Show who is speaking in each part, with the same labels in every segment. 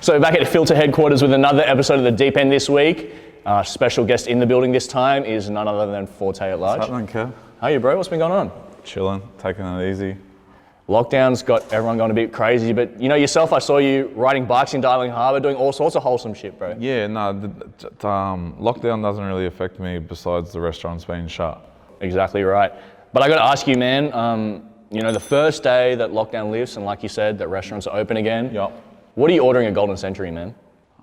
Speaker 1: So back at Filter headquarters with another episode of The Deep End this week. Special guest in the building this time is none other than Fortay at large.
Speaker 2: What's happening, Kev?
Speaker 1: How are you, bro? What's been going on?
Speaker 2: Chilling, taking it easy.
Speaker 1: Lockdown's got everyone going a bit crazy, but you know yourself, I saw you riding bikes in Darling Harbour, doing all sorts of wholesome shit, bro.
Speaker 2: Yeah, no, lockdown doesn't really affect me besides the restaurants being shut.
Speaker 1: Exactly right. But I got to ask you, man, you know, the first day that lockdown lifts and like you said, that restaurants are open again, what are you ordering at Golden Century, man?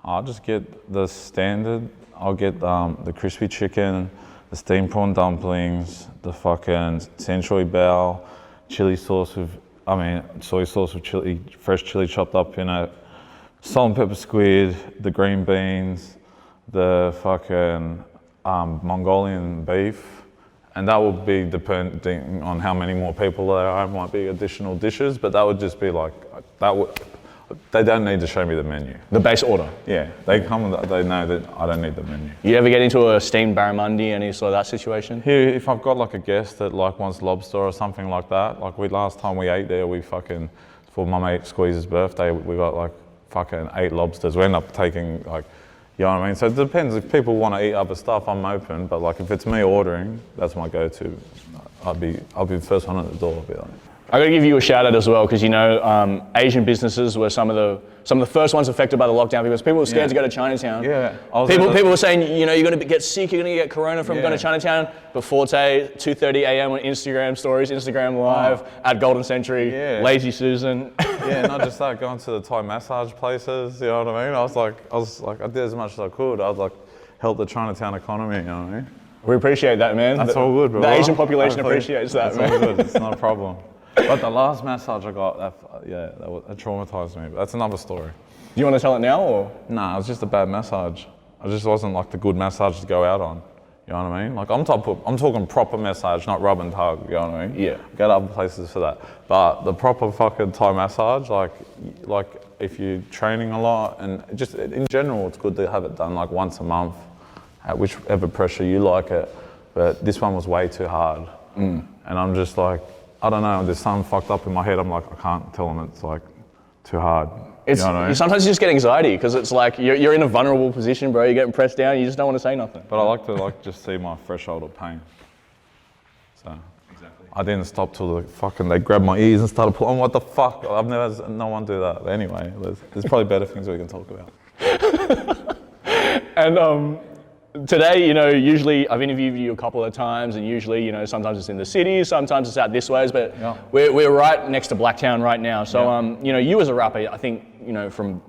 Speaker 2: I'll just get the standard. I'll get the crispy chicken, the steamed prawn dumplings, the fucking century bao, soy sauce with chili, fresh chili chopped up in it, salt and pepper squid, the green beans, the fucking Mongolian beef. And that will be depending on how many more people there are. Might be additional dishes, but that would just be like, they don't need to show me the menu.
Speaker 1: The base order?
Speaker 2: Yeah, they know that I don't need the menu.
Speaker 1: You ever get into a steamed barramundi, any sort of that situation?
Speaker 2: Here, if I've got like a guest that like wants lobster or something like that, like last time we ate there, for my mate Squeeze's birthday, we got like fucking 8 lobsters. We end up taking like, you know what I mean? So it depends. If people want to eat other stuff, I'm open. But like, if it's me ordering, that's my go-to. I'll be the first one at the door. I'll be like.
Speaker 1: I got to give you a shout out as well because you know Asian businesses were some of the first ones affected by the lockdown because people were scared to go to Chinatown.
Speaker 2: Yeah.
Speaker 1: People were saying, you know, you're going to get sick, you're going to get corona from going to Chinatown. But Fortay, 2:30 a.m. on Instagram stories, Instagram live at Golden Century, Lazy Susan.
Speaker 2: Yeah, not just that, going to the Thai massage places. You know what I mean? I was like, I did as much as I could. I was like, help the Chinatown economy. You know what I mean?
Speaker 1: We appreciate that, man.
Speaker 2: That's all good, bro.
Speaker 1: The Asian population appreciates that, man.
Speaker 2: That's all good. It's not a problem. But the last massage I got, that traumatized me. But that's another story.
Speaker 1: Do you want to tell it now, or?
Speaker 2: Nah, it was just a bad massage. I just wasn't like the good massage to go out on. You know what I mean? Like I'm talking proper massage, not rub and tug. You know what I mean?
Speaker 1: Yeah.
Speaker 2: Go to other places for that. But the proper fucking Thai massage, like if you're training a lot, and just in general, it's good to have it done like once a month, at whichever pressure you like it. But this one was way too hard, and I'm just like. I don't know, there's something fucked up in my head. I'm like, I can't tell them it's like too hard. You know what I mean?
Speaker 1: Sometimes you just get anxiety because it's like you're in a vulnerable position, bro. You're getting pressed down. You just don't want to say nothing.
Speaker 2: But I like to just see my threshold of pain. So exactly. I didn't stop till they grabbed my ears and started pulling. What the fuck? I've never had no one do that. But anyway, there's probably better things we can talk about.
Speaker 1: And today, you know, usually I've interviewed you a couple of times, and usually, you know, sometimes it's in the city, sometimes it's out this ways, but we're right next to Blacktown right now. So, you know, you as a rapper, I think, you know, from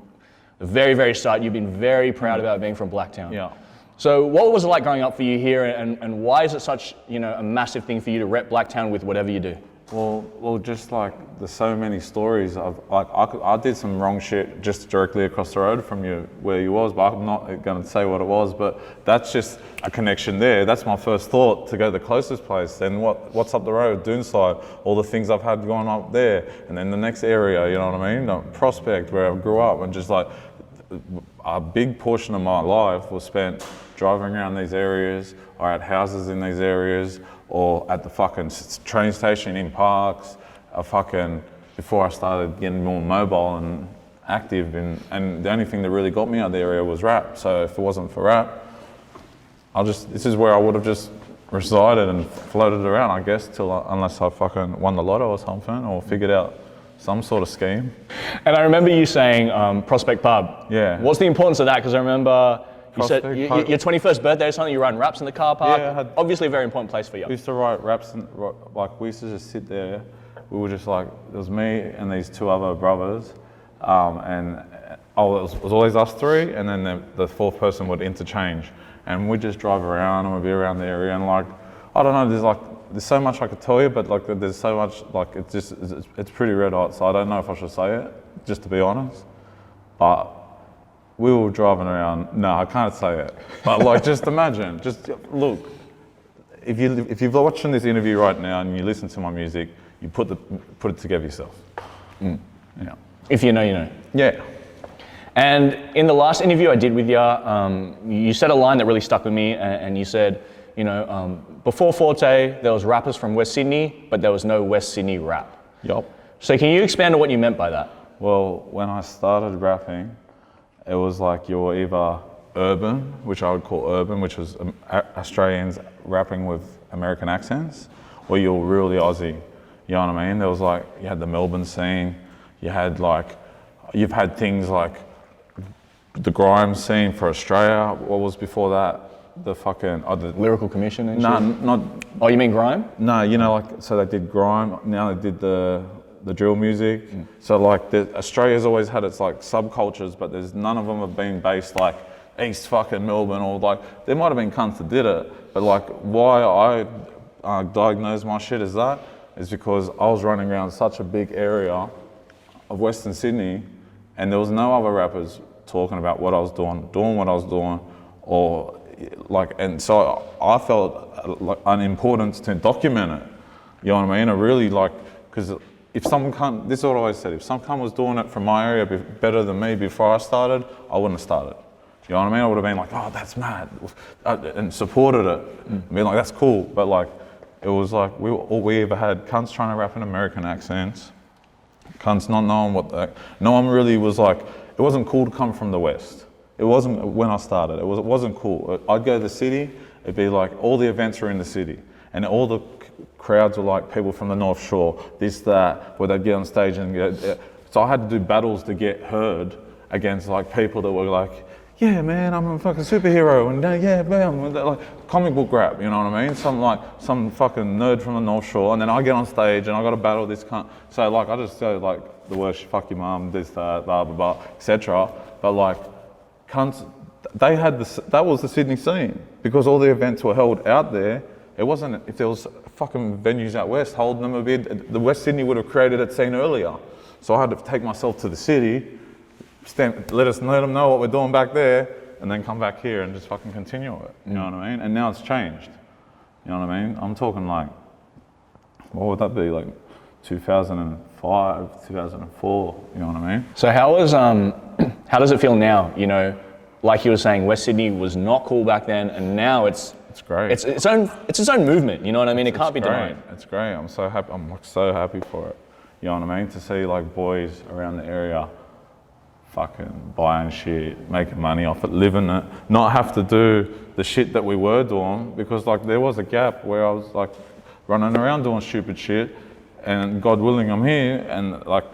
Speaker 1: the very, very start, you've been very proud about being from Blacktown.
Speaker 2: Yeah.
Speaker 1: So what was it like growing up for you here, and why is it such, you know, a massive thing for you to rep Blacktown with whatever you do?
Speaker 2: Well, just like there's so many stories. I did some wrong shit just directly across the road from where you was, but I'm not going to say what it was. But that's just a connection there. That's my first thought to go to the closest place. Then what's up the road, Doonside, all the things I've had going up there, and then the next area. You know what I mean? Prospect, where I grew up, and just like a big portion of my life was spent driving around these areas or at houses in these areas. Or at the fucking train station in parks, before I started getting more mobile and active, and the only thing that really got me out of the area was rap. So if it wasn't for rap, this is where I would have just resided and floated around, I guess, unless I fucking won the lotto or something, or figured out some sort of scheme. And
Speaker 1: I remember you saying Prospect Pub.
Speaker 2: Yeah.
Speaker 1: What's the importance of that? Because I remember. You said your 21st birthday or something, you run raps in the car park. Yeah, obviously a very important place for you.
Speaker 2: We used to write raps, we used to just sit there. We were just like, it was me and these 2 other brothers, it was always us 3, and then the 4th person would interchange. And we'd just drive around and we'd be around the area, and like, I don't know, there's so much I could tell you, but like there's so much, like it's pretty red hot, so I don't know if I should say it, just to be honest. But we were driving around. No, I can't say it. But like, just imagine. Just look. If you're watching this interview right now and you listen to my music, you put it together yourself. Yeah.
Speaker 1: If you know, you know.
Speaker 2: Yeah.
Speaker 1: And in the last interview I did with you, you said a line that really stuck with me, and you said, you know, before Fortay, there was rappers from West Sydney, but there was no West Sydney rap.
Speaker 2: Yup.
Speaker 1: So can you expand on what you meant by that?
Speaker 2: Well, when I started rapping, it was like you were either urban, which I would call urban, which was Australians rapping with American accents, or you were really Aussie. You know what I mean? There was like, you had the Melbourne scene, you had like, you've had things like the grime scene for Australia. What was before that? The fucking
Speaker 1: Lyrical Commission and
Speaker 2: no,
Speaker 1: shit?
Speaker 2: not.
Speaker 1: Oh, you mean grime?
Speaker 2: No, you know, like, so they did grime. Now they did the drill music. So like, Australia's always had its like subcultures, but there's none of them have been based like East fucking Melbourne, or like, there might have been cunts that did it, but like, why I diagnosed my shit as that is because I was running around such a big area of Western Sydney, and there was no other rappers talking about what I was doing what I was doing, or like, and so I felt like an importance to document it. You know what I mean? I really like, because if some cunt, this is what I always said, if some cunt was doing it from my area better than me before I started, I wouldn't have started. You know what I mean? I would have been like, oh, that's mad, and supported it, and being like, that's cool. But like, it was like, all we ever had cunts trying to rap in American accents, cunts not knowing no one really was like, it wasn't cool to come from the West. It wasn't when I started, it wasn't cool. I'd go to the city, it'd be like, all the events were in the city, and all the crowds were like people from the North Shore, this, that, where they'd get on stage and so I had to do battles to get heard against like people that were like, yeah, man, I'm a fucking superhero, and yeah, man, like comic book rap, you know what I mean? Some fucking nerd from the North Shore, and then I get on stage and I got to battle this cunt. So like, I just go like the worst, fuck your mum, this, that, blah, blah, blah, etc. But like, cunts, they had that was the Sydney scene, because all the events were held out there. It wasn't, if there was fucking venues out west holding them a bit, the West Sydney would have created that scene earlier. So I had to take myself to the city, let them know what we're doing back there, and then come back here and just fucking continue it. You know what I mean? And now it's changed. You know what I mean? I'm talking like, what would that be? Like 2005, 2004. You know what I mean?
Speaker 1: So how does it feel now? You know, like you were saying, West Sydney was not cool back then, and now it's
Speaker 2: great.
Speaker 1: It's its own movement. You know what I mean? It can't be denied.
Speaker 2: It's great. I'm so happy. I'm like so happy for it. You know what I mean? To see like boys around the area fucking buying shit, making money off it, living it, not have to do the shit that we were doing, because like there was a gap where I was like running around doing stupid shit, and God willing I'm here, and like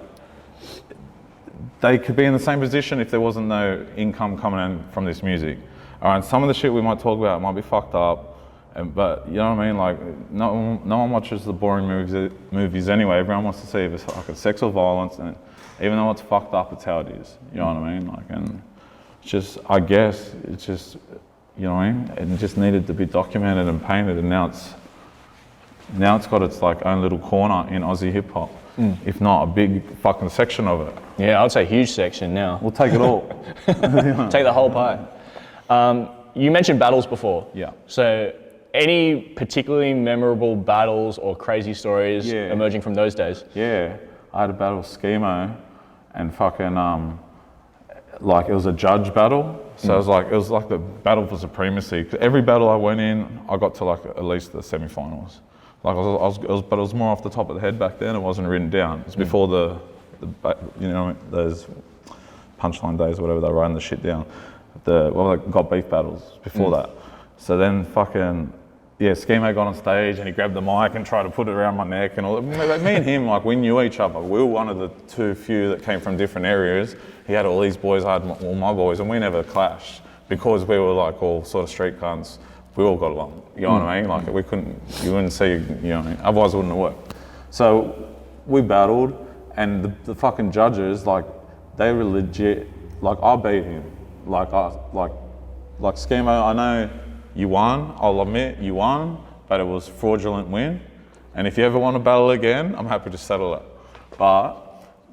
Speaker 2: they could be in the same position if there wasn't no income coming in from this music. All right, some of the shit we might talk about might be fucked up, but you know what I mean? Like no one watches the boring movies anyway. Everyone wants to see if it's like sex or violence, and even though it's fucked up, it's how it is. You know what I mean? Like, and it's just, I guess, it's just, you know what I mean? It just needed to be documented and painted, and now it's got its like own little corner in Aussie hip hop, if not a big fucking section of it.
Speaker 1: Yeah, I'd say huge section now.
Speaker 2: We'll take it all.
Speaker 1: Take the whole pie. You mentioned battles before.
Speaker 2: Yeah.
Speaker 1: So any particularly memorable battles or crazy stories emerging from those days?
Speaker 2: Yeah, I had a battle with Schemo, and fucking like it was a judge battle. So it was like the battle for supremacy. Every battle I went in, I got to like at least the semi-finals. Like but it was more off the top of the head back then. It wasn't written down. It was before the you know, those punchline days, or whatever, they were writing the shit down. Got beef battles before that. So then fucking, Schemo got on stage and he grabbed the mic and tried to put it around my neck and all. Me and him, like, we knew each other. We were one of the too few that came from different areas. He had all these boys, I had all my boys, and we never clashed because we were like all sort of street cunts. We all got along, you know what I mean? Like, you wouldn't see, you know what I mean? Otherwise it wouldn't have worked. So we battled, and the fucking judges, like, they were legit, like, I beat him. Like Schemo, I know you won, I'll admit you won, but it was a fraudulent win. And if you ever want to battle again, I'm happy to settle it. But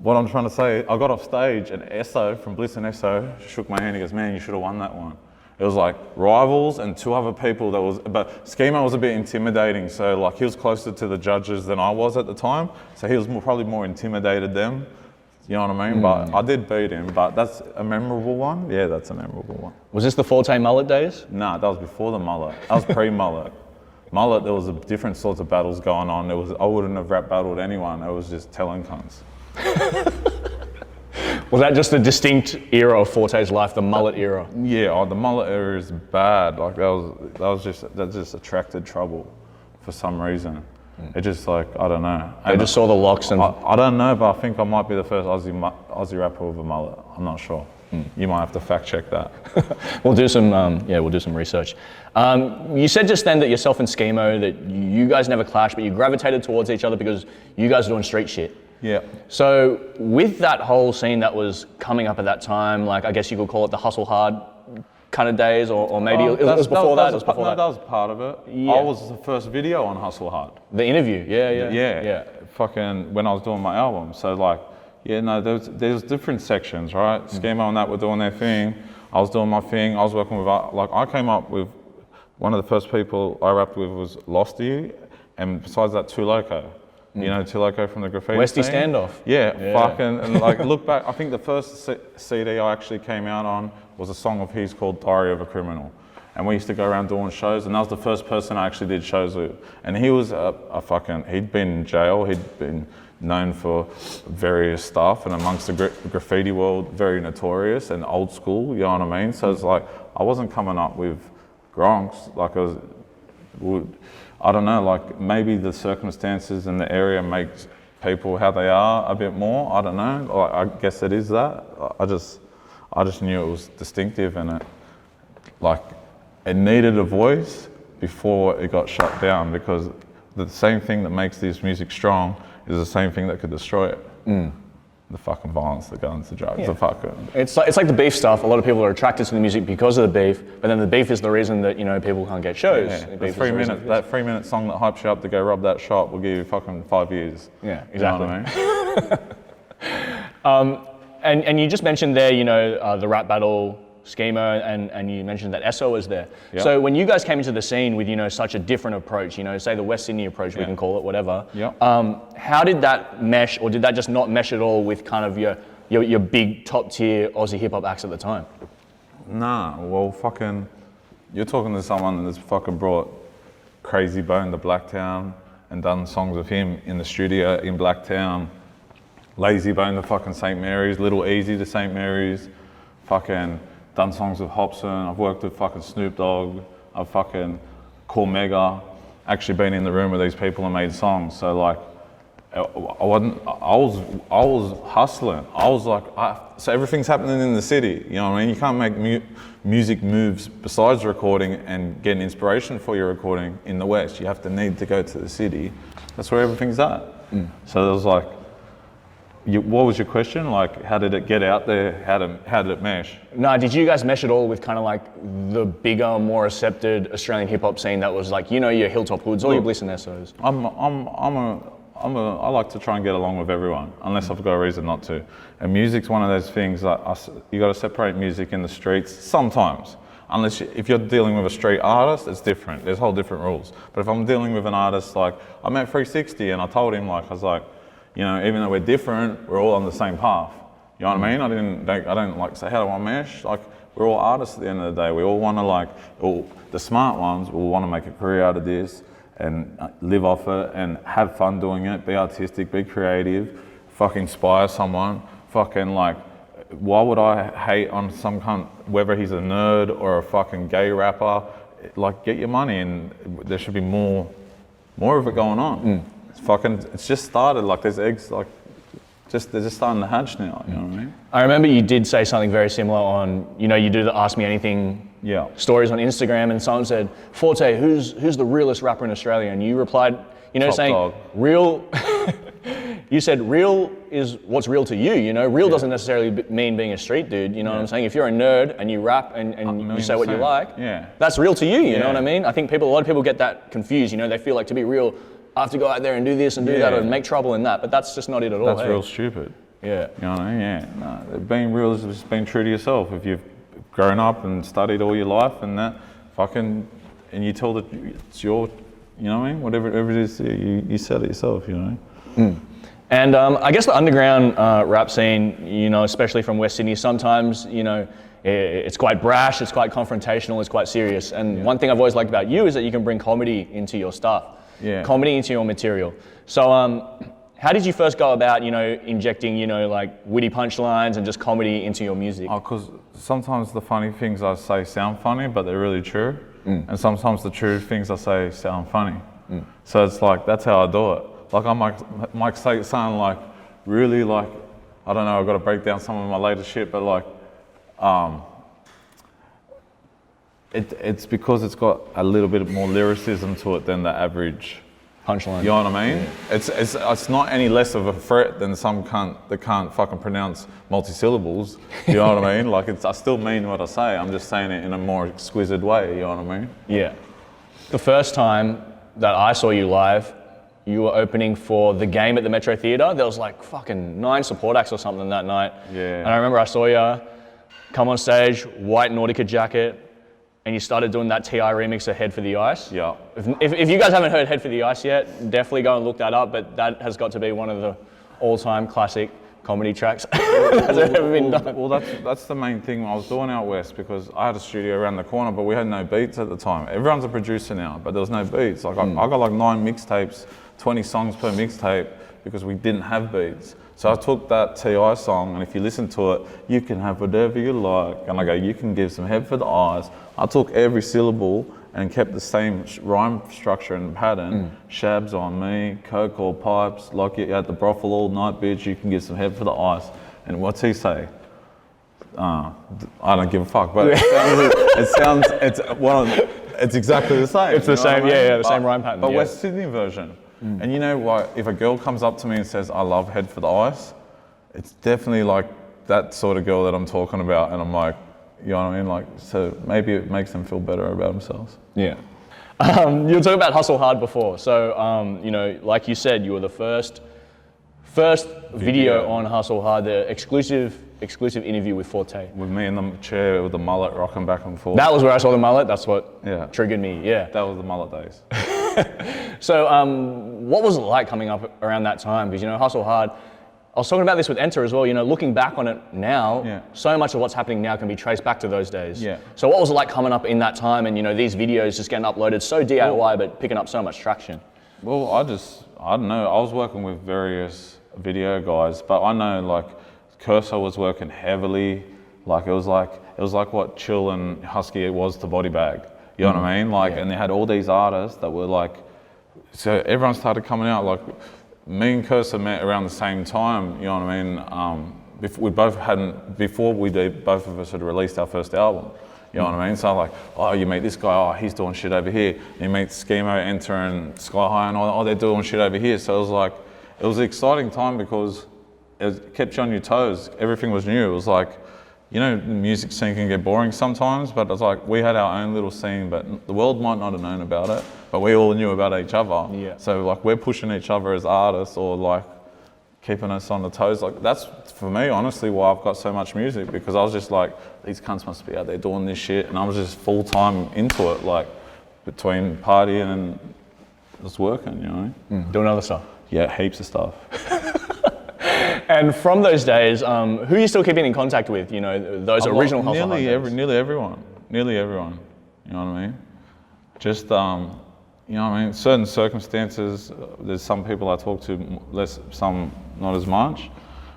Speaker 2: what I'm trying to say, I got off stage and Esso from Bliss and Esso shook my hand. He goes, man, you should have won that one. It was like rivals and two other people but Schemo was a bit intimidating. So like he was closer to the judges than I was at the time. So he was probably more intimidated them. You know what I mean? But I did beat him, but that's a memorable one. Yeah, that's a memorable one.
Speaker 1: Was this the Fortay mullet days?
Speaker 2: Nah, that was before the mullet. That was pre-mullet. Mullet, there was different sorts of battles going on. I wouldn't have rap battled anyone. It was just telling cunts.
Speaker 1: Was that just a distinct era of Fortay's life, the mullet era?
Speaker 2: Yeah, the mullet era is bad. Like that just attracted trouble for some reason. It just like, I don't know.
Speaker 1: I just saw the locks and...
Speaker 2: I don't know, but I think I might be the first Aussie rapper with a mullet. I'm not sure. You might have to fact check that.
Speaker 1: We'll do some, we'll do some research. You said just then that yourself and Schemo, that you guys never clashed, but you gravitated towards each other because you guys were doing street shit.
Speaker 2: Yeah.
Speaker 1: So with that whole scene that was coming up at that time, like I guess you could call it the hustle hard kind of days, or maybe it was before that.
Speaker 2: That was part of it.
Speaker 1: Yeah.
Speaker 2: I was the first video on Hustle Hard.
Speaker 1: The interview, yeah.
Speaker 2: Fucking when I was doing my album, so like, there's different sections, right? Schemo and that were doing their thing. I was doing my thing. I was working with, like, I came up with one of the first people I rapped with was Losty, and besides that, Too Loco. You know, Too Loco from the graffiti
Speaker 1: Westy
Speaker 2: scene?
Speaker 1: Standoff.
Speaker 2: Yeah, fucking, and like look back, I think the first CD I actually came out on was a song of his called Diary of a Criminal. And we used to go around doing shows, and that was the first person I actually did shows with. And he was he'd been in jail, he'd been known for various stuff, and amongst the graffiti world, very notorious and old school, you know what I mean? So it's like, I wasn't coming up with Gronks, like I don't know, like maybe the circumstances in the area makes people how they are a bit more, I don't know, like, I guess it is that. I just knew it was distinctive, and it needed a voice before it got shut down, because the same thing that makes this music strong is the same thing that could destroy it. The fucking violence, the guns, the drugs, the fucking...
Speaker 1: It's like the beef stuff. A lot of people are attracted to the music because of the beef, but then the beef is the reason that, people can't get shows.
Speaker 2: Yeah. That 3 minute song that hypes you up to go rob that shop will give you fucking 5 years.
Speaker 1: Yeah, exactly.
Speaker 2: You know what I mean?
Speaker 1: And you just mentioned there, the rap battle, Schemo, and you mentioned that Esso was there.
Speaker 2: Yep.
Speaker 1: So when you guys came into the scene with, such a different approach, say the West Sydney approach, we can call it, whatever.
Speaker 2: Yep.
Speaker 1: How did that mesh, or did that just not mesh at all with kind of your big top tier Aussie hip hop acts at the time?
Speaker 2: Nah, well fucking, you're talking to someone that's fucking brought Crazy Bone to Blacktown and done songs with him in the studio in Blacktown. Lazy Bone to fucking St. Mary's, Little Easy to St. Mary's, fucking done songs with Hobson. I've worked with fucking Snoop Dogg. I've fucking Cormega. Actually been in the room with these people and made songs. So like, I was hustling. I was like, so everything's happening in the city. You know what I mean? You can't make music moves besides recording and getting inspiration for your recording in the West. You have to need to go to the city. That's where everything's at. So it was like, what was your question? Like, how did it get out there? How did it mesh?
Speaker 1: No, did you guys mesh at all with kind of like the bigger, more accepted Australian hip hop scene that was like, your Hilltop Hoods, all your Bliss and Essos?
Speaker 2: I like to try and get along with everyone, unless I've got a reason not to. And music's one of those things that you got to separate music in the streets sometimes. Unless if you're dealing with a street artist, it's different. There's whole different rules. But if I'm dealing with an artist, like I met 360 and I told him, like, I was like, even though we're different, we're all on the same path. You know what I mean? I don't like say, how do I mesh? Like, we're all artists at the end of the day. We all want to the smart ones will want to make a career out of this and live off it and have fun doing it, be artistic, be creative, fucking inspire someone, fucking like, why would I hate on some cunt, whether he's a nerd or a fucking gay rapper? Like, get your money, and there should be more of it going on. It's just started, like there's eggs, like they're just starting to hatch now, you know what I mean?
Speaker 1: I remember you did say something very similar on, you do the Ask Me Anything stories on Instagram, and someone said, Fortay, who's the realest rapper in Australia? And you replied,
Speaker 2: Top
Speaker 1: saying,
Speaker 2: dog.
Speaker 1: Real, you said real is what's real to you, Real doesn't necessarily mean being a street dude, you know what I'm saying? If you're a nerd and you rap and you say what you like, that's real to you, you know what I mean? I think a lot of people get that confused, they feel like to be real, I have to go out there and do this and do that and make trouble in that, but that's just not it at all.
Speaker 2: That's real stupid.
Speaker 1: Yeah.
Speaker 2: You know what I mean? Yeah. No, being real is just being true to yourself. If you've grown up and studied all your life and that, and you tell that it's your, you know what I mean? Whatever it is, you said it yourself, you know?
Speaker 1: And I guess the underground rap scene, especially from West Sydney, sometimes, it's quite brash, it's quite confrontational, it's quite serious. And one thing I've always liked about you is that you can bring comedy into your stuff. Comedy into your material. So how did you first go about, injecting, like witty punchlines and just comedy into your music?
Speaker 2: Oh, because sometimes the funny things I say sound funny, but they're really true. And sometimes the true things I say sound funny. So it's like, that's how I do it. Like I might say something like, really like, I don't know, I've got to break down some of my latest shit, but like, it's because it's got a little bit more lyricism to it than the average
Speaker 1: Punchline.
Speaker 2: You know what I mean? Yeah. It's not any less of a threat than some cunt that can't fucking pronounce multi-syllables. You know what I mean? Like I still mean what I say. I'm just saying it in a more exquisite way. You know what I mean?
Speaker 1: Yeah. The first time that I saw you live, you were opening for The Game at the Metro Theatre. There was like fucking 9 support acts or something that night.
Speaker 2: Yeah.
Speaker 1: And I remember I saw you come on stage, white Nautica jacket, and you started doing that TI remix of Head for the Ice.
Speaker 2: Yeah.
Speaker 1: If you guys haven't heard Head for the Ice yet, definitely go and look that up, but that has got to be one of the all-time classic comedy tracks that's ever been done.
Speaker 2: Well, that's the main thing I was doing out west, because I had a studio around the corner, but we had no beats at the time. Everyone's a producer now, but there was no beats. Like I got like 9 mixtapes, 20 songs per mixtape, because we didn't have beats. So I took that TI song, and if you listen to it, you can have whatever you like. And I go, you can give some head for the eyes. I took every syllable and kept the same rhyme structure and pattern. Shabs on me, coke or pipes, like you at the brothel all night, bitch, you can give some head for the eyes. And what's he say? I don't give a fuck, but it's exactly the same.
Speaker 1: It's the same, the same rhyme pattern.
Speaker 2: But West Sydney version. And you know what, if a girl comes up to me and says, I love Head for the Ice, it's definitely like that sort of girl that I'm talking about, and I'm like, you know what I mean? Like, so maybe it makes them feel better about themselves.
Speaker 1: Yeah. You were talking about Hustle Hard before. So, like you said, you were the first video on Hustle Hard, the exclusive interview with Fortay.
Speaker 2: With me in the chair with the mullet rocking back and forth.
Speaker 1: That was where I saw the mullet. That's what triggered me, yeah.
Speaker 2: That was the mullet days.
Speaker 1: So, what was it like coming up around that time? Because, Hustle Hard, I was talking about this with Enter as well, looking back on it now, so much of what's happening now can be traced back to those days.
Speaker 2: Yeah.
Speaker 1: So what was it like coming up in that time and, these videos just getting uploaded so DIY but picking up so much traction?
Speaker 2: Well, I don't know, I was working with various video guys, but I know like Cursor was working heavily, like it was like what Chill and Husky it was to Body Bag. You know what I mean? Like, and they had all these artists that were like, so everyone started coming out. Like, me and Cursor met around the same time. You know what I mean? Before we did, both of us had released our first album. You know what I mean? So like, oh, you meet this guy, oh, he's doing shit over here. You meet Schemo, Enter, and Sky High, and oh, they're doing shit over here. So it was an exciting time because it kept you on your toes. Everything was new. It was like, the music scene can get boring sometimes, but it's like we had our own little scene, but the world might not have known about it, but we all knew about each other. Yeah. So like we're pushing each other as artists, or like keeping us on the toes. Like that's, for me, honestly, why I've got so much music, because I was just like, these cunts must be out there doing this shit, and I was just full time into it, like between partying and just working,
Speaker 1: Doing other stuff.
Speaker 2: Yeah, heaps of stuff.
Speaker 1: And from those days, who are you still keeping in contact with? Those original Hustle Hard days?
Speaker 2: Nearly everyone. You know what I mean? Just, you know what I mean? Certain circumstances, there's some people I talk to less, some not as much.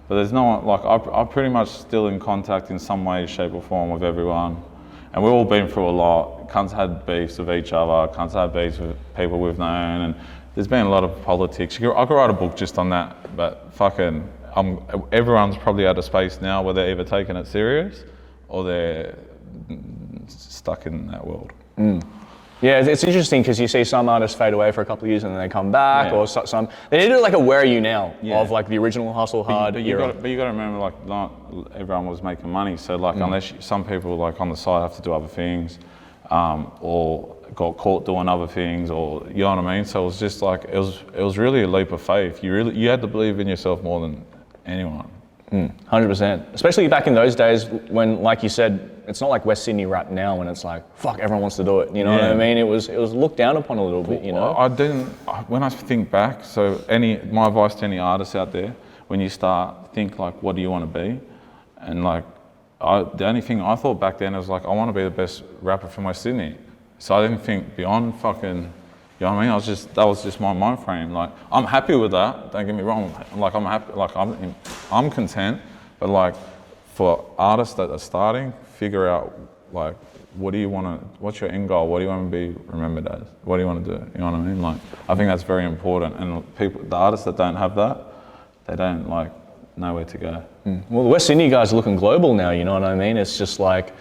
Speaker 2: But there's no one, like, I'm pretty much still in contact in some way, shape or form with everyone. And we've all been through a lot. Cunts had beefs with each other. Cunts had beefs with people we've known. And there's been a lot of politics. I could write a book just on that, but fucking, everyone's probably out of space now where they're either taking it serious or they're stuck in that world.
Speaker 1: Yeah, it's interesting because you see some artists fade away for a couple of years and then they come back, or some, they need to do like a Where Are You Now of like the original Hustle Hard era.
Speaker 2: But you got to remember, like, not everyone was making money, so like unless some people like on the side have to do other things, or got caught doing other things, or you know what I mean. So it was just like it was really a leap of faith. You had to believe in yourself more than anyone.
Speaker 1: 100%. Especially back in those days when, like you said, it's not like West Sydney rap now when it's like, fuck, everyone wants to do it. You know what I mean? It was looked down upon a little bit,
Speaker 2: When I think back, so my advice to any artists out there, when you think like, what do you want to be? And like, the only thing I thought back then was like, I want to be the best rapper from West Sydney. So I didn't think beyond fucking You know what I mean? That was just my mind frame. Like, I'm happy with that. Don't get me wrong. Like, I'm happy. Like, I'm content. But like, for artists that are starting, figure out like, what do you want to? What's your end goal? What do you want to be remembered as? What do you want to do? You know what I mean? Like, I think that's very important. And the artists that don't have that, they don't like know where to go.
Speaker 1: Well, the West Sydney guys are looking global now, you know what I mean? It's just like,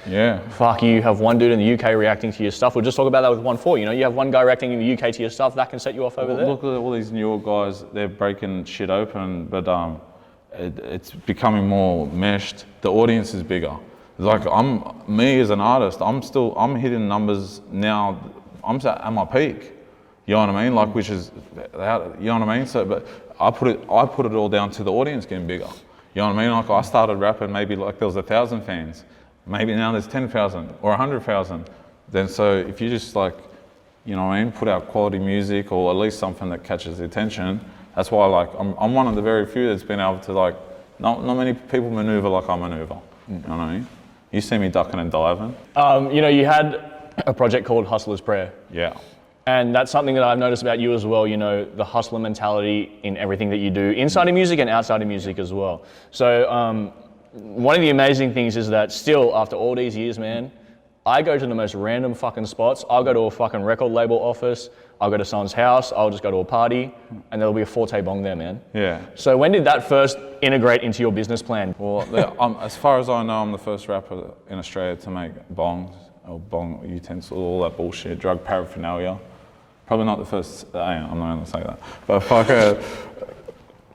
Speaker 1: fuck, you have one dude in the UK reacting to your stuff. We'll just talk about that with 1-4, you know? You have one guy reacting in the UK to your stuff, that can set you off over there.
Speaker 2: Look at all these newer guys, they're breaking shit open, but it's becoming more meshed. The audience is bigger. Like, me as an artist, I'm hitting numbers now, I'm at my peak. You know what I mean? Like, which is, you know what I mean? So, but I put it all down to the audience getting bigger. You know what I mean? Like, I started rapping, maybe like there was 1,000 fans. Maybe now there's 10,000 or 100,000. Then so if you just like, you know what I mean, put out quality music or at least something that catches the attention, that's why like, I'm one of the very few that's been able to like, not many people maneuver like I maneuver. You know what I mean? You see me ducking and diving.
Speaker 1: You know, you had a project called Hustler's Prayer.
Speaker 2: Yeah.
Speaker 1: And that's something that I've noticed about you as well, you know, the hustler mentality in everything that you do, inside of music and outside of music as well. So one of the amazing things is that still, after all these years, man, I go to the most random fucking spots. I'll go to a fucking record label office, I'll go to someone's house, I'll just go to a party, and there'll be a Fortay bong there, man.
Speaker 2: Yeah.
Speaker 1: So when did that first integrate into your business plan?
Speaker 2: Well, as far as I know, I'm the first rapper in Australia to make bongs, or bong utensils, all that bullshit, drug paraphernalia. Probably not the first, I'm not gonna say that. But fucking,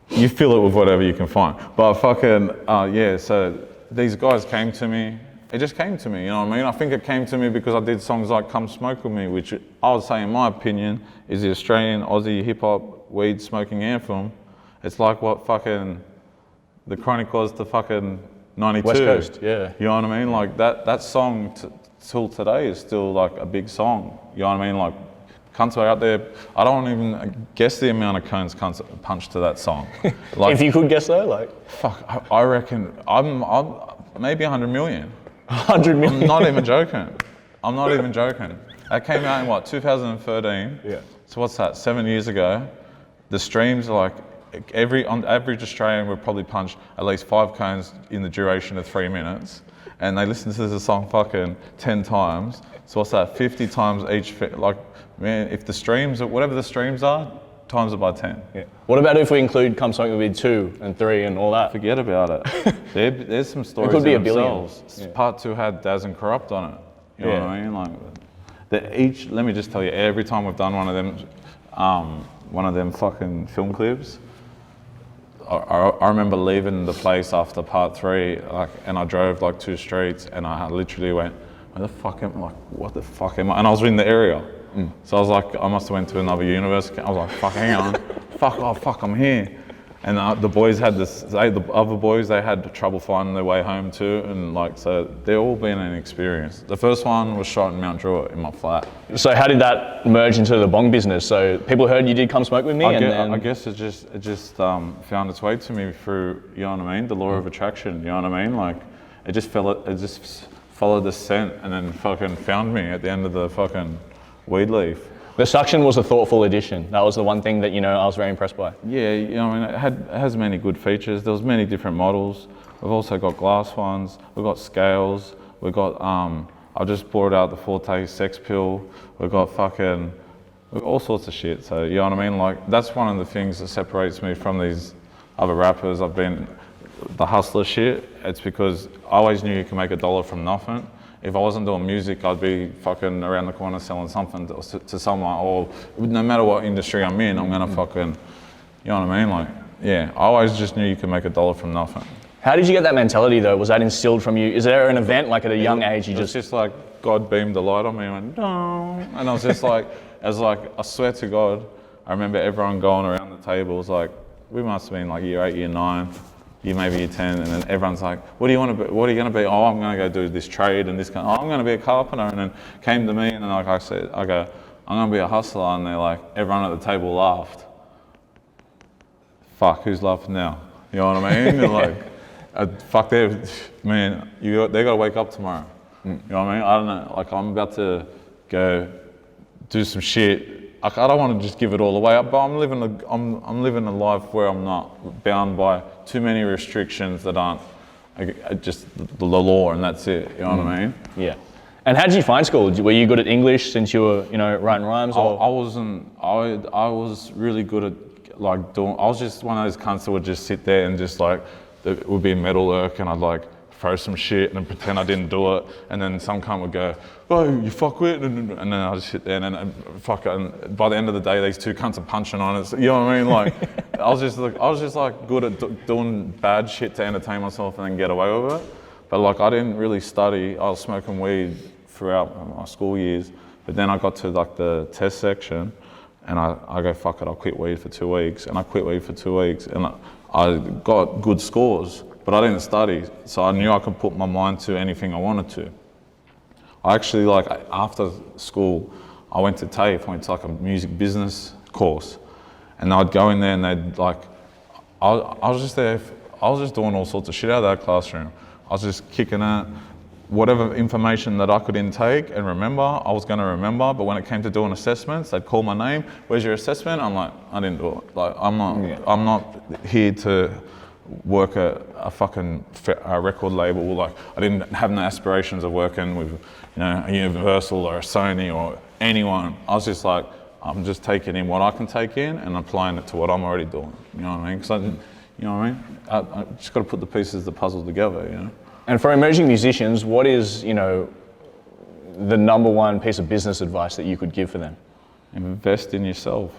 Speaker 2: you fill it with whatever you can find. But fucking, yeah, so these guys came to me. It just came to me, you know what I mean? I think it came to me because I did songs like Come Smoke With Me, which I would say, in my opinion, is the Australian, Aussie, hip-hop, weed smoking anthem. It's like what fucking The Chronic was to fucking 92.
Speaker 1: West Coast, yeah.
Speaker 2: You know what I mean? Like that song till today is still like a big song. You know what I mean? Like, cunts are out there. I don't even guess the amount of cones cunts punch to that song. Like,
Speaker 1: if you could guess though, like?
Speaker 2: Fuck, I reckon I'm maybe 100 million.
Speaker 1: 100 million?
Speaker 2: I'm not even joking. I'm not even joking. That came out in what, 2013?
Speaker 1: Yeah.
Speaker 2: So what's that, 7 years ago? The streams are like, on average Australian would probably punch at least 5 cones in the duration of 3 minutes. And they listen to the song fucking 10 times. So what's that, 50 times each, like, man, if the streams, whatever the streams are, times it by 10.
Speaker 1: Yeah. What about if we include Come Smoke With Me 2 and 3 and all that?
Speaker 2: Forget about it. There's some stories.
Speaker 1: It could be a
Speaker 2: billion.
Speaker 1: Yeah.
Speaker 2: Part 2 had Daz and Corrupt on it. You know what I mean? Like, let me just tell you, every time we've done one of them fucking film clips, I remember leaving the place after part 3, like, and I drove like 2 streets, and I literally went, where the fuck am I? Like, what the fuck am I? And I was in the area. So I was like, I must have went to another universe. I was like, fuck, hang on. Fuck, I'm here. And the boys had the other boys, they had trouble finding their way home too. And like, so they've all been an experience. The first one was shot in Mount Druitt in my flat.
Speaker 1: So how did that merge into the bong business? So people heard you did Come Smoke With Me
Speaker 2: I guess it just found its way to me through, you know what I mean? The law of attraction, you know what I mean? Like, it just followed the scent and then fucking found me at the end of the fucking weed leaf.
Speaker 1: The suction was a thoughtful addition. That was the one thing that, you know, I was very impressed by.
Speaker 2: Yeah, you know, I mean, it has many good features. There was many different models. We've also got glass ones. We've got scales. We've got, I just brought out the Fortay sex pill. We've got all sorts of shit. So, you know what I mean? Like, that's one of the things that separates me from these other rappers. I've been the hustler shit. It's because I always knew you could make $1 from nothing. If I wasn't doing music, I'd be fucking around the corner selling something to someone, or no matter what industry I'm in, I'm gonna fucking, you know what I mean? Like, yeah, I always just knew you could make $1 from nothing.
Speaker 1: How did you get that mentality though? Was that instilled from you? Is there an event like at a young age you
Speaker 2: just like, God beamed the light on me and went, no. And I was just like, I swear to God, I remember everyone going around the tables, like, we must have been like year 8, year 9, you maybe year 10, and then everyone's like, what do you want to be? What are you going to be? Oh, I'm going to go do this trade and this kind. Oh, I'm going to be a carpenter. And then came to me, and then like I said, I go, I'm going to be a hustler. And they're like, everyone at the table laughed. Fuck, who's laughing now? You know what I mean? They're like, fuck, man, they got to wake up tomorrow. You know what I mean? I don't know. Like, I'm about to go do some shit. I don't want to just give it all away, but I'm living a life where I'm not bound by too many restrictions that aren't just the law, and that's it. You know what I mean?
Speaker 1: Yeah. And how did you find school? Were you good at English since you were, writing rhymes? Or?
Speaker 2: I wasn't. I was really good at like doing. I was just one of those cunts that would just sit there and just like, it would be metal work, and I'd like throw some shit and then pretend I didn't do it, and then some cunt would go, "Oh, you fuckwit," and then I'd just sit there and then fuck it. And by the end of the day, these two cunts are punching on it. So, you know what I mean? Like, I was just like good at doing bad shit to entertain myself and then get away with it. But like, I didn't really study. I was smoking weed throughout my school years, but then I got to like the test section, and I go, fuck it, I'll quit weed for 2 weeks, and I quit weed for 2 weeks, and I got good scores. But I didn't study, so I knew I could put my mind to anything I wanted to. I actually, like, after school, I went to TAFE, went to like a music business course, and I'd go in there and they'd like, I was just there, I was just doing all sorts of shit out of that classroom. I was just kicking it, whatever information that I could intake and remember, I was gonna remember, but when it came to doing assessments, they'd call my name, "Where's your assessment?" I'm like, I didn't do it. Like, I'm not here to work a fucking record label. Like, I didn't have no aspirations of working with, a Universal or a Sony or anyone. I was just like, I'm just taking in what I can take in and applying it to what I'm already doing. You know what I mean? Because I just got to put the pieces of the puzzle together.
Speaker 1: And for emerging musicians, what is, the number one piece of business advice that you could give for them?
Speaker 2: Invest in yourself,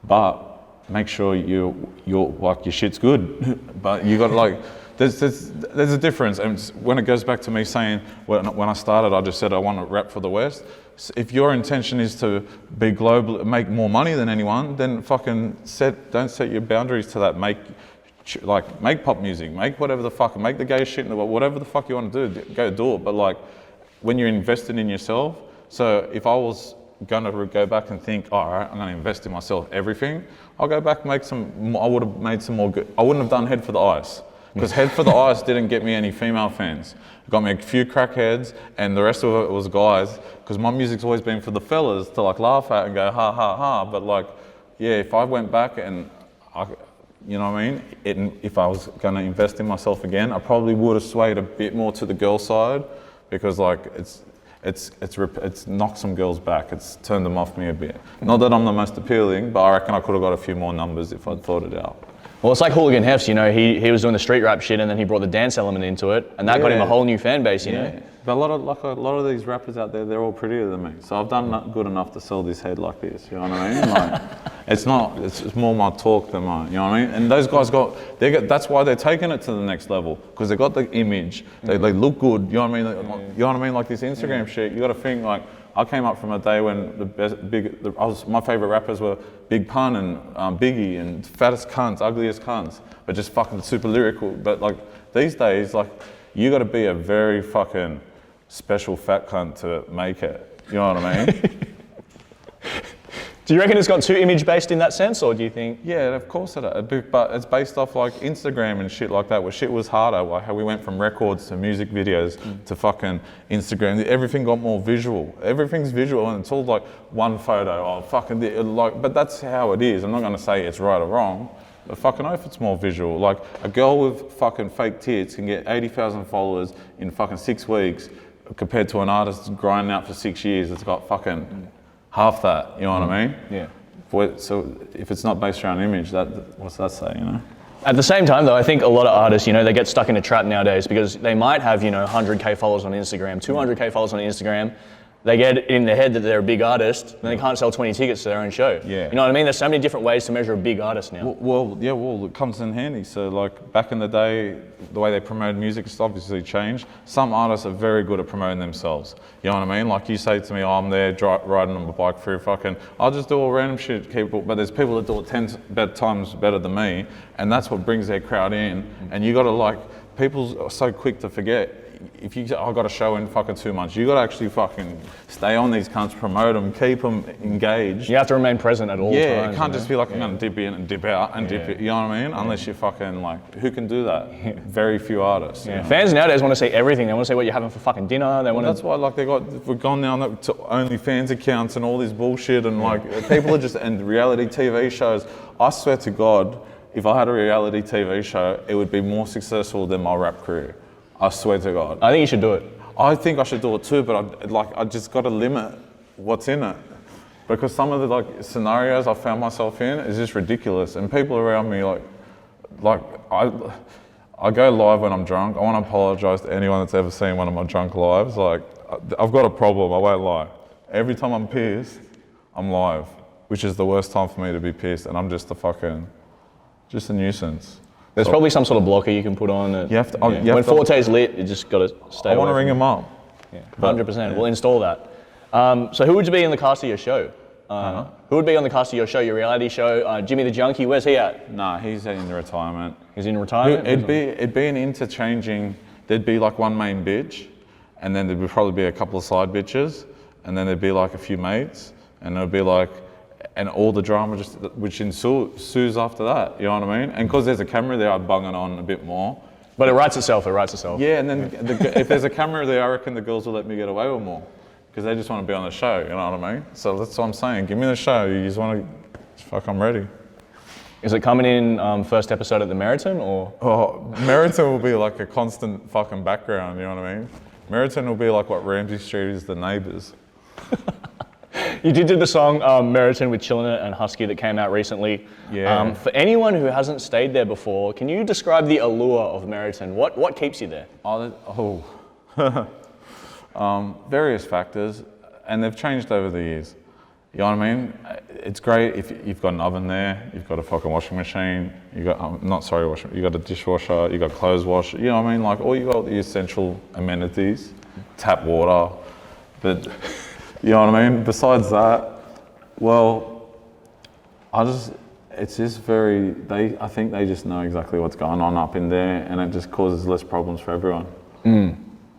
Speaker 2: but make sure you're like, your shit's good. But you got to like, there's a difference. And when it goes back to me saying, when I started, I just said I want to rap for the West. So if your intention is to be global, make more money than anyone, then fucking don't set your boundaries to that. Make pop music, make whatever the fuck, make the gay shit in the world, whatever the fuck you want to do, go do it. But like, when you're invested in yourself, so if I was gonna go back and think, all right, I'm gonna invest in myself, everything, I'll go back and make some, I would have made some more good, I wouldn't have done Head for the Ice, because Head for the Ice didn't get me any female fans. It got me a few crackheads, and the rest of it was guys, because my music's always been for the fellas to like laugh at and go, ha, ha, ha. But like, yeah, if I went back and you know what I mean? If I was going to invest in myself again, I probably would have swayed a bit more to the girl side, because like it's knocked some girls back. It's turned them off me a bit. Not that I'm the most appealing, but I reckon I could have got a few more numbers if I'd thought it out.
Speaker 1: Well, it's like Hooligan Hefts, he was doing the street rap shit, and then he brought the dance element into it, and that got him a whole new fan base, you know?
Speaker 2: But a lot of these rappers out there, they're all prettier than me. So I've done good enough to sell this head like this, you know what I mean? Like, it's more my talk than mine, you know what I mean? And those guys that's why they're taking it to the next level, because they got the image, they look good, you know what I mean? You know what I mean? Like this Instagram shit, you got to think like, I came up from a day when my favourite rappers were Big Pun and Biggie and fattest cunts, ugliest cunts, but just fucking super lyrical. But like these days, like you got to be a very fucking special fat cunt to make it. You know what I mean?
Speaker 1: Do you reckon it's got too image-based in that sense, or do you think?
Speaker 2: Yeah, of course it is. But it's based off like Instagram and shit like that, where shit was harder, like how we went from records to music videos to fucking Instagram. Everything got more visual. Everything's visual, and it's all like one photo. Oh, fucking, but that's how it is. I'm not going to say it's right or wrong, but fucking oath it's more visual. Like a girl with fucking fake tits can get 80,000 followers in fucking 6 weeks, compared to an artist grinding out for 6 years that's got fucking half that, you know what I mean?
Speaker 1: Yeah.
Speaker 2: So if it's not based around image, what's that say, you know?
Speaker 1: At the same time though, I think a lot of artists, they get stuck in a trap nowadays, because they might have, 100K followers on Instagram, 200K followers on Instagram. They get in their head that they're a big artist, and they can't sell 20 tickets to their own show.
Speaker 2: Yeah.
Speaker 1: You know what I mean? There's so many different ways to measure a big artist now.
Speaker 2: Well, it comes in handy. So like back in the day, the way they promoted music has obviously changed. Some artists are very good at promoting themselves. You know what I mean? Like you say to me, I'm there riding on my bike through I'll just do all random shit, but there's people that do it 10 times better than me, and that's what brings their crowd in. And you gotta people are so quick to forget. if you I got a show in fucking 2 months, you got to actually fucking stay on these cunts, promote them, keep them engaged.
Speaker 1: You have to remain present at all times.
Speaker 2: Yeah, it can't just be like I'm gonna dip in and dip out and dip it. You know what I mean? Unless you're fucking like, who can do that? Very few artists.
Speaker 1: Yeah. Fans nowadays want to see everything. They want to see what you're having for fucking dinner. They want.
Speaker 2: That's why like we've gone now to OnlyFans accounts and all this bullshit and like people are just and reality TV shows. I swear to God, if I had a reality TV show, it would be more successful than my rap career. I swear to God.
Speaker 1: I think you should do it.
Speaker 2: I think I should do it too, but I just got to limit what's in it. Because some of the like scenarios I found myself in is just ridiculous. And people around me I go live when I'm drunk. I want to apologize to anyone that's ever seen one of my drunk lives. Like, I've got a problem, I won't lie. Every time I'm pissed, I'm live, which is the worst time for me to be pissed, and I'm just a nuisance.
Speaker 1: There's probably some sort of blocker you can put on. When Fortay's lit, you just got to stay away.
Speaker 2: I want to ring him up.
Speaker 1: Yeah, 100%. We'll install that. So who would be in the cast of your show? Who would be on the cast of your show, your reality show? Jimmy the Junkie, where's he at?
Speaker 2: Nah, he's in retirement.
Speaker 1: He's in retirement?
Speaker 2: It'd be an interchanging, there'd be like one main bitch, and then there'd be probably be a couple of side bitches, and then there'd be like a few mates, and it'd be like, and all the drama just, which ensues after that, you know what I mean? And because there's a camera there, I'd bung it on a bit more.
Speaker 1: But it writes itself.
Speaker 2: Yeah, and then if there's a camera there, I reckon the girls will let me get away with more. Because they just want to be on the show, you know what I mean? So that's what I'm saying. Give me the show. You just want to, fuck, I'm ready.
Speaker 1: Is it coming in first episode at the Meriton or?
Speaker 2: Oh, Meriton will be like a constant fucking background, you know what I mean? Meriton will be like what Ramsey Street is the Neighbours.
Speaker 1: You did do the song Meriton with Chillin' and Husky that came out recently.
Speaker 2: Yeah.
Speaker 1: For anyone who hasn't stayed there before, can you describe the allure of Meriton? What keeps you there?
Speaker 2: Various factors, and they've changed over the years. You know what I mean? It's great if you've got an oven there, you've got a fucking washing machine, you got you got a dishwasher, you got clothes wash. You know what I mean? Like you got the essential amenities, tap water, but you know what I mean? Besides that, well, I think they just know exactly what's going on up in there, and it just causes less problems for everyone.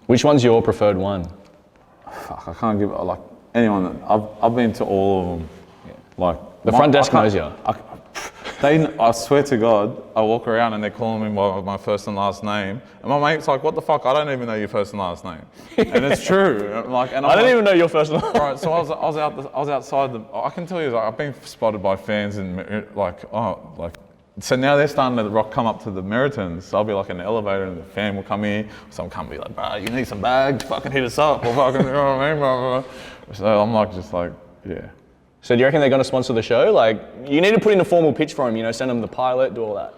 Speaker 1: Which one's your preferred one?
Speaker 2: Fuck, I can't give like anyone. I've been to all of them.
Speaker 1: Yeah.
Speaker 2: Like
Speaker 1: the front desk knows you.
Speaker 2: I swear to God, I walk around and they're calling me by my first and last name, and my mate's like, "What the fuck? I don't even know your first and last name." And it's true. Like, and
Speaker 1: I don't even know your first and last.
Speaker 2: Right, so I was outside I can tell you, like, I've been spotted by fans and so now they're starting to come up to the Meritons. So I'll be like in the elevator and the fan will come here. Some come be like, "Bro, you need some bags? Fucking hit us up." Or fucking, you know what I mean? Blah, blah. So I'm like, just like, yeah.
Speaker 1: So do you reckon they're going to sponsor the show? Like, you need to put in a formal pitch for them, you know, send them the pilot, do all that.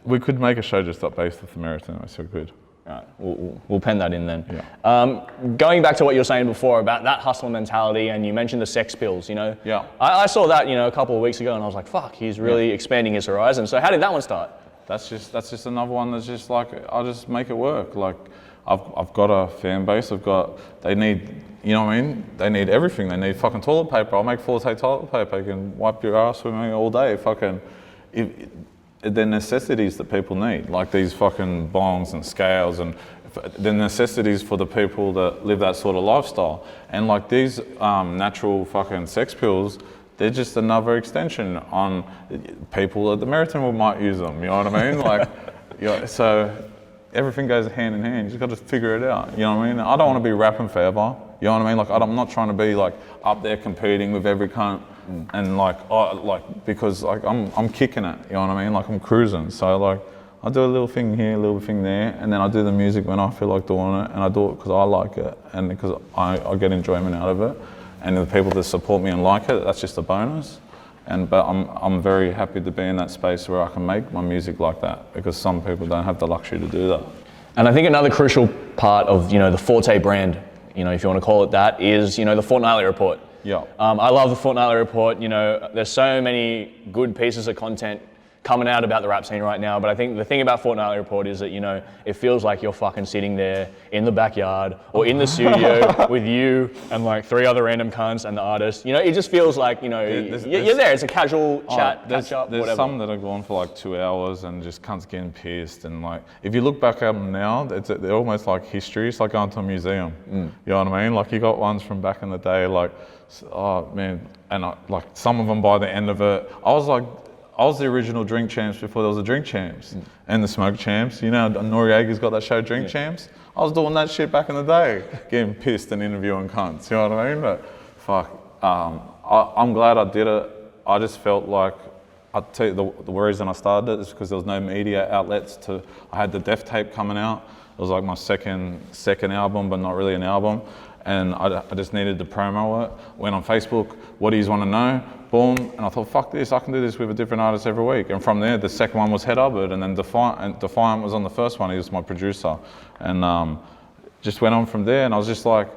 Speaker 2: We could make a show just based off the Meriton. I still could.
Speaker 1: All right, we'll pen that in then.
Speaker 2: Yeah.
Speaker 1: Going back to what you were saying before about that hustler mentality, and you mentioned the sex pills, you know.
Speaker 2: Yeah.
Speaker 1: I saw that, you know, a couple of weeks ago, and I was like, fuck, he's really expanding his horizon. So how did that one start?
Speaker 2: That's just another one that's just like, I'll just make it work. Like, I've got a fan base. They need, you know what I mean? They need everything. They need fucking toilet paper. I'll make Fortay toilet paper. You can wipe your ass with me all day. Fucking, they're necessities that people need, like these fucking bongs and scales, and the necessities for the people that live that sort of lifestyle. And like these natural fucking sex pills, they're just another extension on people at the Meriton might use them. You know what I mean? Like, so everything goes hand in hand. You just got to figure it out. You know what I mean? I don't want to be rapping forever. You know what I mean? Like, I'm not trying to be like up there competing with every cunt. And because like I'm kicking it, you know what I mean? Like I'm cruising. So like I do a little thing here, a little thing there, and then I do the music when I feel like doing it, and I do it because I like it and because I get enjoyment out of it. And the people that support me and like it, that's just a bonus. But I'm very happy to be in that space where I can make my music like that, because some people don't have the luxury to do that.
Speaker 1: And I think another crucial part of, you know, the Fortay brand, you know, if you want to call it that, is, you know, the fortnightly report.
Speaker 2: Yeah.
Speaker 1: I love the fortnightly report. You know, there's so many good pieces of content coming out about the rap scene right now, but I think the thing about Fortnightly Report is that, you know, it feels like you're fucking sitting there in the backyard or in the studio with you and like 3 other random cunts and the artist. You know, it just feels like, you know, you're there. It's a casual chat, catch up,
Speaker 2: there's
Speaker 1: whatever.
Speaker 2: some that have gone for like 2 hours and just cunts getting pissed, and like, if you look back at them now, they're almost like history. It's like going to a museum. You know what I mean? Like, you got ones from back in the day, like, oh man, and like some of them by the end of it, I was the original Drink Champs before there was a Drink Champs and the Smoke Champs. You know, Noriega's got that show Drink Champs. I was doing that shit back in the day, getting pissed and interviewing cunts. You know what I mean? But fuck, I'm glad I did it. I just felt like, I'll tell you the reason I started it is because there was no media outlets to. I had the Death Tape coming out. It was like my second album, but not really an album. And I just needed to promo it. Went on Facebook, what do you want to know? Boom, and I thought, fuck this, I can do this with a different artist every week. And from there, the second one was Head Hubbard, and then Defiant was on the first one. He was my producer. And just went on from there, and I was just like,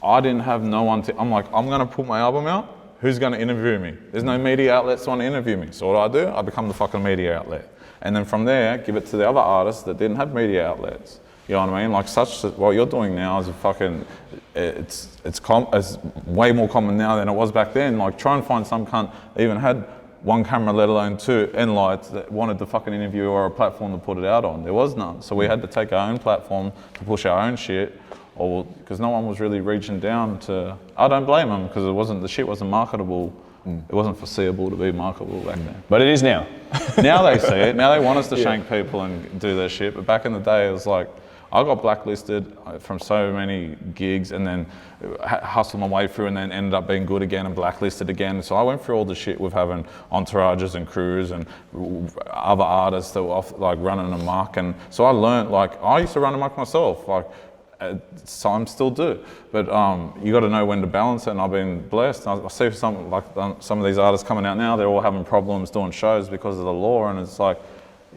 Speaker 2: I didn't have no one to, I'm like, I'm gonna put my album out, who's gonna interview me? There's no media outlets that want to interview me. So what do? I become the fucking media outlet. And then from there, give it to the other artists that didn't have media outlets. You know what I mean? Like, what you're doing now is a fucking, it's way more common now than it was back then. Like, try and find some cunt that even had 1 camera, let alone 2 and lights, that wanted the fucking interview or a platform to put it out on. There was none. So we had to take our own platform to push our own shit, or because no one was really reaching down to. I don't blame them, because the shit wasn't marketable. It wasn't foreseeable to be marketable back then.
Speaker 1: But it is now.
Speaker 2: Now they see it. Now they want us to shank people and do their shit. But back in the day, it was like, I got blacklisted from so many gigs, and then hustled my way through, and then ended up being good again and blacklisted again. So I went through all the shit with having entourages and crews and other artists that were off, like, running amok. And so I learned, like, I used to run amok myself, like, some still do. But you got to know when to balance it, and I've been blessed. I see some of these artists coming out now, they're all having problems doing shows because of the law, and it's like,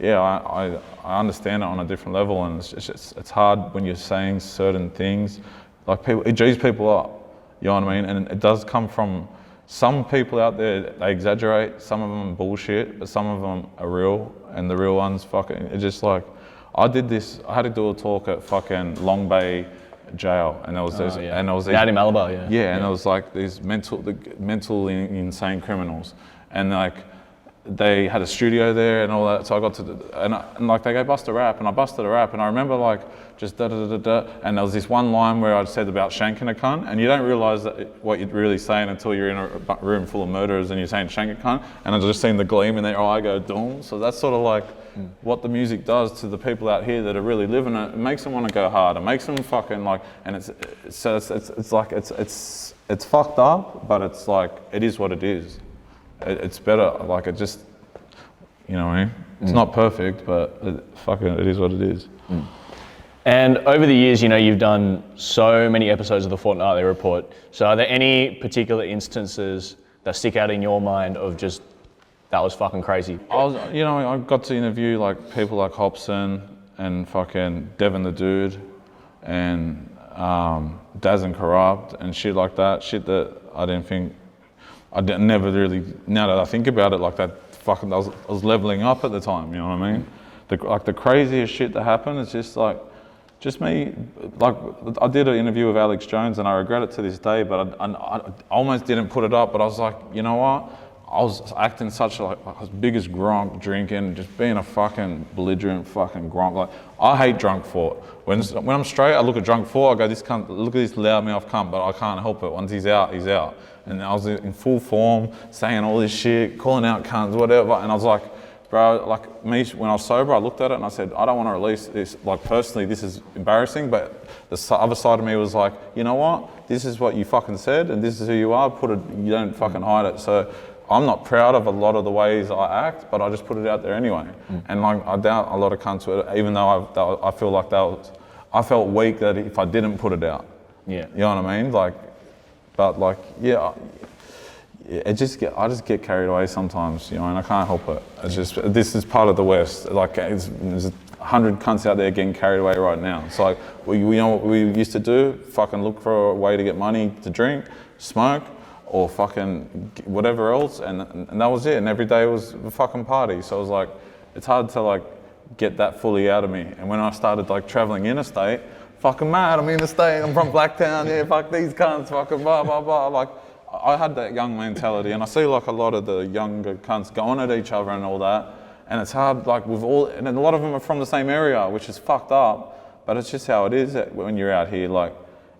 Speaker 2: yeah, I understand it on a different level, and it's hard when you're saying certain things. Like, it G's people up, you know what I mean? And it does come from some people out there, they exaggerate, some of them bullshit, but some of them are real, and the real ones fucking, it's just like, I had to do a talk at fucking Long Bay jail, and there was this, and there was these,
Speaker 1: Down in Malabar,
Speaker 2: yeah, and there was like these mentally insane criminals, and like, they had a studio there and all that, so I got to, and like, they go bust a rap, and I busted a rap, and I remember like, just da-da-da-da-da, and there was this one line where I'd said about shanking a cunt, and you don't realise what you're really saying until you're in a room full of murderers and you're saying shank a cunt, and I just seen the gleam in their eye go doom. So that's sort of like what the music does to the people out here that are really living it. It makes them want to go hard, it makes them fucking like, and it's like, it's fucked up, but it's like, it is what it is. It's better, like, it just, you know what I mean? It's not perfect, but it is what it is.
Speaker 1: And over the years, you know, you've done so many episodes of the Fortnightly Report. So are there any particular instances that stick out in your mind of just, that was fucking crazy?
Speaker 2: I got to interview like people like Hobson and fucking Devin the Dude and Daz and Corrupt and shit like that. Shit that I didn't think, never really, now that I think about it, like that fucking, I was leveling up at the time, you know what I mean? The craziest shit that happened is just me, like, I did an interview with Alex Jones, and I regret it to this day, but I almost didn't put it up, but I was like, you know what? I was acting such like I was biggest gronk, drinking, just being a fucking belligerent fucking gronk. Like, I hate drunk Fort. When I'm straight, I look at drunk Fort, I go, this cunt, look at this loudmouth cunt, but I can't help it. Once he's out, he's out. And I was in full form, saying all this shit, calling out cunts, whatever, and I was like, bro, like me, when I was sober, I looked at it and I said, I don't want to release this, like personally, this is embarrassing, but the other side of me was like, you know what, this is what you fucking said, and this is who you are, you don't fucking hide it. So I'm not proud of a lot of the ways I act, but I just put it out there anyway. And like, I doubt a lot of cunts would, even though I feel like I felt weak that if I didn't put it out.
Speaker 1: Yeah.
Speaker 2: You know what I mean? Like, but like, yeah, I just get carried away sometimes, you know, and I can't help it. It's just, this is part of the West. Like, there's 100 cunts out there getting carried away right now. It's like, we know what we used to do? Fucking look for a way to get money to drink, smoke, or fucking whatever else, and that was it. And every day was a fucking party. So it was like, it's hard to like get that fully out of me. And when I started like traveling interstate, fucking mad, I'm interstate, I'm from Blacktown, yeah, fuck these cunts, fucking blah, blah, blah. Like, I had that young mentality, and I see like a lot of the younger cunts going at each other and all that. And it's hard, like and a lot of them are from the same area, which is fucked up, but it's just how it is when you're out here. Like,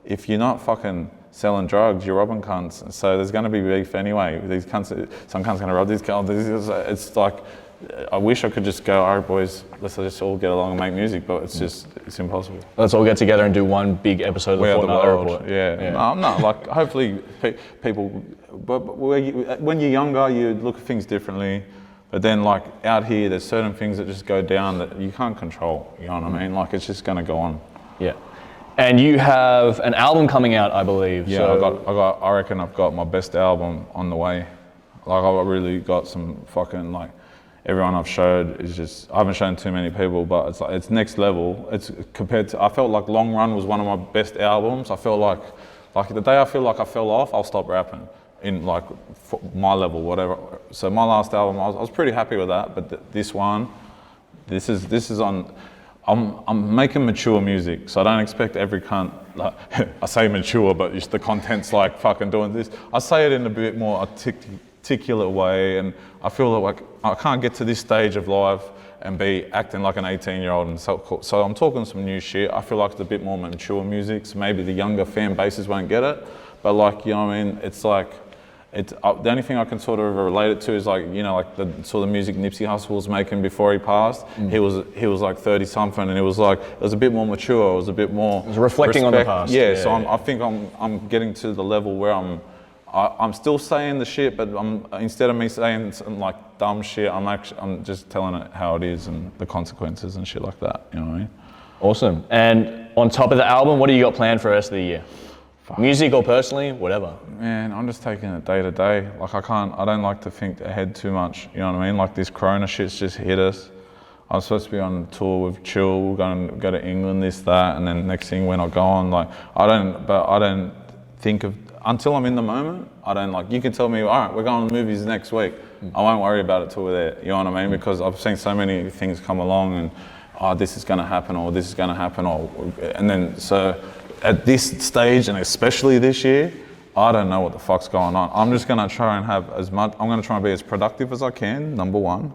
Speaker 2: if you're not fucking selling drugs, you're robbing cunts. So there's gonna be beef anyway. These cunts, some cunts gonna rob these cunts. It's like, I wish I could just go, all right boys, let's just all get along and make music, but it's impossible.
Speaker 1: Let's all get together and do one big episode of the Fortnite Report.
Speaker 2: Yeah. No, I'm not, like, hopefully people, but when you're younger, you look at things differently. But then, like, out here, there's certain things that just go down that you can't control, you know what I mean? Like, it's just gonna go on.
Speaker 1: Yeah. And you have an album coming out, I believe.
Speaker 2: Yeah, so I reckon I've got my best album on the way. Like, I've really got some fucking, like, everyone I've showed is just, I haven't shown too many people, but it's like, it's next level. It's compared to, I felt like Long Run was one of my best albums. I felt like the day I feel like I fell off, I'll stop rapping. In like my level, whatever. So my last album, I was pretty happy with that. But this one, this is on. I'm making mature music, so I don't expect every cunt. Like, I say mature, but just the content's like fucking doing this. I say it in a bit more articulate way, and I feel like I can't get to this stage of life and be acting like an 18-year-old and so I'm talking some new shit. I feel like it's a bit more mature music, so maybe the younger fan bases won't get it. But like, you know what I mean? It's like, the only thing I can sort of relate it to is like, you know, like the sort of music Nipsey Hussle was making before he passed. He was like 30 something, and it was a bit more mature. It was a bit more. It was
Speaker 1: reflecting on the past.
Speaker 2: Yeah. So I think I'm getting to the level where I'm still saying the shit, but instead of me saying some like dumb shit, I'm just telling it how it is and the consequences and shit like that. You know what I mean?
Speaker 1: Awesome. And on top of the album, what do you got planned for the rest of the year? Music or personally, whatever.
Speaker 2: Man, I'm just taking it day to day. Like I don't like to think ahead too much. You know what I mean? Like this Corona shit's just hit us. I was supposed to be on tour with Chill, we're going to go to England, this, that, and then next thing when I go on, like I don't think of, until I'm in the moment, I don't like, you can tell me, all right, we're going to the movies next week. I won't worry about it till we're there. You know what I mean? Because I've seen so many things come along and, oh, this is going to happen, or this is going to happen, and then so. At this stage, and especially this year, I don't know what the fuck's going on. I'm just gonna try and have I'm gonna try and be as productive as I can, number one.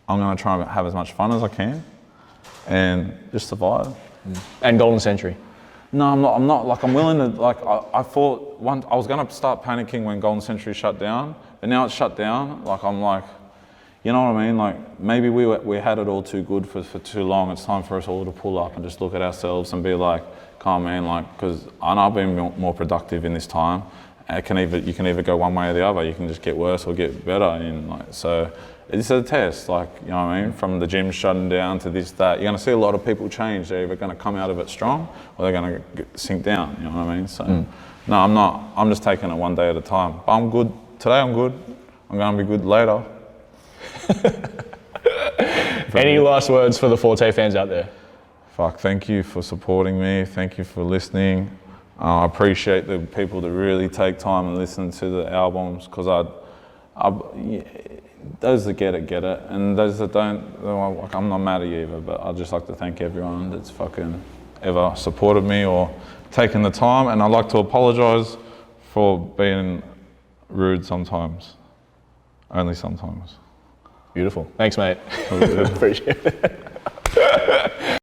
Speaker 2: I'm gonna try and have as much fun as I can, and just survive.
Speaker 1: And Golden Century.
Speaker 2: No, I'm not, like, I'm willing to, like, I thought I was gonna start panicking when Golden Century shut down, but now it's shut down, like, I'm like, you know what I mean? Like, maybe we had it all too good for too long. It's time for us all to pull up and just look at ourselves and be like, come on, man, like, because I've been more productive in this time. You can either go one way or the other. You can just get worse or get better. And like, so it's a test, like, you know what I mean? From the gym shutting down to this, that, you're going to see a lot of people change. They're either going to come out of it strong or they're going to sink down, you know what I mean? So, no, I'm not. I'm just taking it one day at a time. But I'm good. Today I'm good. I'm going to be good later.
Speaker 1: Any last words for the Fortay fans out there?
Speaker 2: Fuck, thank you for supporting me. Thank you for listening. I appreciate the people that really take time and listen to the albums, because those that get it, and those that don't, like, I'm not mad at you either, but I'd just like to thank everyone that's fucking ever supported me or taken the time, and I'd like to apologise for being rude sometimes, only sometimes.
Speaker 1: Beautiful. Thanks, mate. Appreciate it.